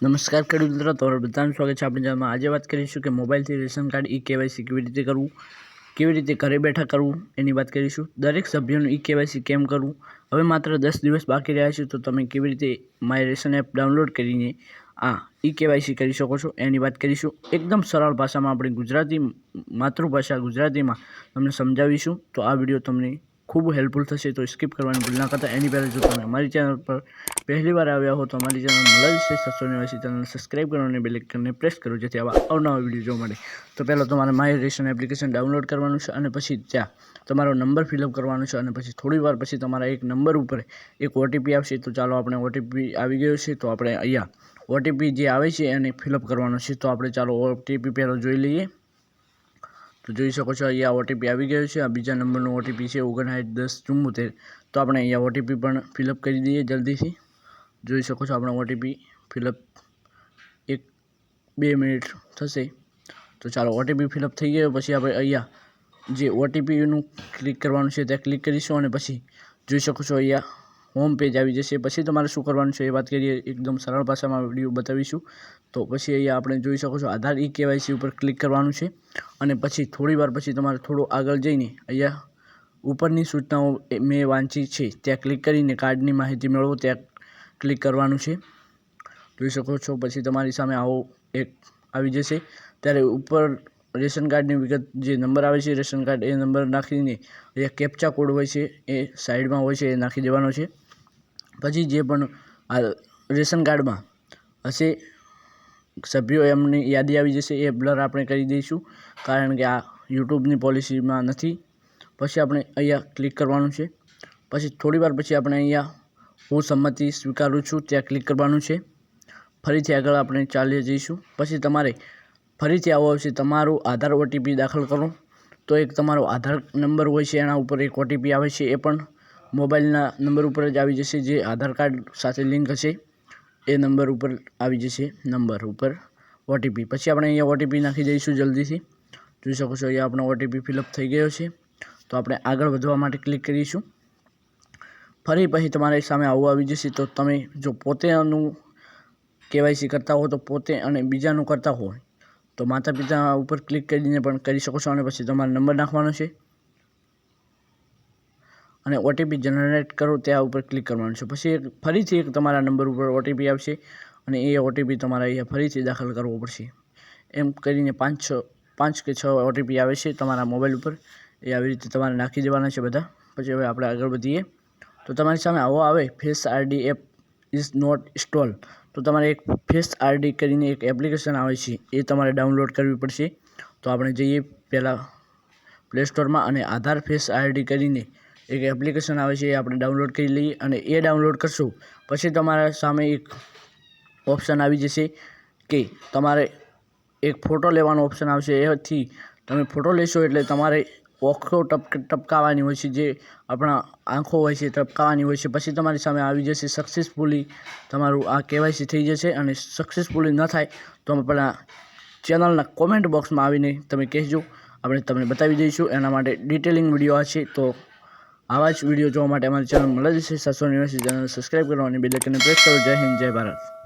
નમસ્કાર ખેડૂત મિત્રો, તમારું બધાનું સ્વાગત છે આપણી ચેનલમાં। આજે વાત કરીશું કે મોબાઈલથી રેશન કાર્ડ KYC કેવી રીતે કરવું, કેવી રીતે ઘરે બેઠા કરવું એની વાત કરીશું। દરેક સભ્યોનું KYC કેમ કરવું, હવે માત્ર 10 દિવસ બાકી રહ્યા છે તો તમે કેવી રીતે માય રેશન એપ ડાઉનલોડ કરીને આ KYC કરી શકો છો એની વાત કરીશું। એકદમ સરળ ભાષામાં આપણે ગુજરાતી માતૃભાષા ગુજરાતીમાં તમને સમજાવીશું। તો આ વિડીયો તમને ખૂબ હેલ્પફુલ થશે, તો સ્કીપ કરવાની ભૂલ ના કરતા। એની પહેલાં જો તમે અમારી ચેનલ પર પહેલી વાર આવ્યા હો તો અમારી ચેનલ મલાજ 789 ચેનલ સબસ્ક્રાઈબ કરો અને બેલ આઇકનને પ્રેસ કરો જેથી આવા અવનવા વિડીયો જોવા મળે। તો પહેલાં તમારે માય રેશન એપ્લિકેશન ડાઉનલોડ કરવાનું છે અને પછી ત્યાં તમારો નંબર ફિલઅપ કરવાનો છે અને પછી થોડી વાર પછી તમારા એક નંબર ઉપર એક OTP આવશે। તો ચાલો આપણે OTP આવી ગયો છે તો આપણે અહીંયા OTP જે આવે છે એને ફિલઅપ કરવાનો છે। તો આપણે ચાલો OTP પહેલાં જોઈ લઈએ। તો જોઈ શકો છો અહીંયા OTP આવી ગયો છે। આ બીજા નંબરનો OTP છે 591074। તો આપણે અહીંયા OTP પણ ફિલઅપ કરી દઈએ જલ્દીથી। જોઈ શકો છો આપણે OTP ફિલઅપ 1-2 મિનિટ થશે। તો ચાલો OTP ફિલઅપ થઈ ગયો પછી આપણે અહીંયા જે OTPનું ક્લિક કરવાનું છે ત્યાં ક્લિક કરીશું અને પછી જોઈ શકો છો અહીંયા હોમ પેજ આવી જશે। પછી તમારે શું કરવાનું છે એ વાત કરીએ, એકદમ સરળ ભાષામાં વિડીયો બતાવીશું। તો પછી અહીંયા આપણે જોઈ શકો છો આધાર KYC ઉપર ક્લિક કરવાનું છે અને પછી થોડી વાર પછી તમારે થોડું આગળ જઈને અહીંયા ઉપરની સૂચનાઓ મેં વાંચી છે ત્યાં ક્લિક કરીને કાર્ડની માહિતી મેળવો ત્યાં ક્લિક કરવાનું છે। જોઈ શકો છો પછી તમારી સામે આવો એક આવી જશે। ત્યારે ઉપર રેશન કાર્ડની વિગત જે નંબર આવે છે રેશન કાર્ડ એ નંબર નાખીને અહીંયા કેપ્ચા કોડ હોય છે એ સાઈડમાં હોય છે એ નાખી દેવાનો છે। પછી જે પણ આ રેશન કાર્ડમાં હશે સભ્યો એમની યાદી આવી જશે, એ બ્લર આપણે કરી દઈશું કારણ કે આ યુટ્યુબની પોલિસીમાં નથી। પછી આપણે અહીંયા ક્લિક કરવાનું છે। પછી થોડી વાર પછી આપણે અહીંયા હું સંમતિ સ્વીકારું છું ત્યાં ક્લિક કરવાનું છે। ફરીથી આગળ આપણે ચાલી જઈશું। પછી તમારે ફરીથી આવો આવશે તમારું આધાર OTP દાખલ કરો। તો એક તમારો આધાર નંબર હોય છે એના ઉપર એક OTP આવે છે, એ પણ મોબાઈલના નંબર ઉપર જ આવી જશે જે આધાર કાર્ડ સાથે લિંક હશે એ નંબર ઉપર આવી જશે નંબર ઉપર OTP। પછી આપણે અહીંયા OTP નાખી દઈશું જલ્દીથી। જોઈ શકો છો અહીંયા આપણો OTP ફિલઅપ થઈ ગયો છે। તો આપણે આગળ વધવા માટે ક્લિક કરીશું। ફરી પછી તમારી સામે આવું આવી જશે। તો તમે જો પોતેનું KYC કરતા હો તો પોતે અને બીજાનું કરતા હોય તો માતા પિતા ઉપર ક્લિક કરીને પણ કરી શકો છો અને પછી તમારો નંબર નાખવાનો છે અને OTP જનરેટ કરો ત્યાં ઉપર ક્લિક કરવાનું છે। પછી ફરીથી એક તમારા નંબર ઉપર OTP આવશે અને એ OTP તમારે અહીંયા ફરીથી દાખલ કરવો પડશે। એમ કરીને 5 કે 6 OTP આવે છે તમારા મોબાઈલ ઉપર, એ આવી રીતે તમારે નાખી દેવાના છે બધા। પછી હવે આપણે આગળ વધીએ તો તમારી સામે આવો આવે face ID app is not install. તો તમારે એક ફેસ ID કરીને એક એપ્લિકેશન આવે છે એ તમારે ડાઉનલોડ કરવી પડશે। તો આપણે જઈએ પહેલાં પ્લે સ્ટોરમાં અને આધાર ફેસ ID કરીને એક એપ્લિકેશન આવે છે એ આપણે ડાઉનલોડ કરી લઈએ અને એ ડાઉનલોડ કરશું પછી તમારા સામે એક ઓપ્શન આવી જશે કે તમારે એક ફોટો લેવાનો ઓપ્શન આવશે। એથી તમે ફોટો લેશો એટલે તમારે આંખો ટપકાવવાની હોય છે, જે આપણા આંખો હોય છે ટપકાવવાની હોય છે। પછી તમારી સામે આવી જશે સક્સેસફુલી તમારું આ KYC થઈ જશે અને સક્સેસફુલી ન થાય તો આપણા ચેનલના કોમેન્ટ બોક્સમાં આવીને તમે કહેજો, આપણે તમને બતાવી દઈશું। એના માટે ડિટેલિંગ વિડીયો છે। તો આવા જ વિડીયો જોવા માટે અમારી ચેનલ મલાજ 789 ચેનલ સબસ્ક્રાઈબ કરો અને બેલ આઇકનને પ્રેસ કરો। જય હિન્દ, જય ભારત।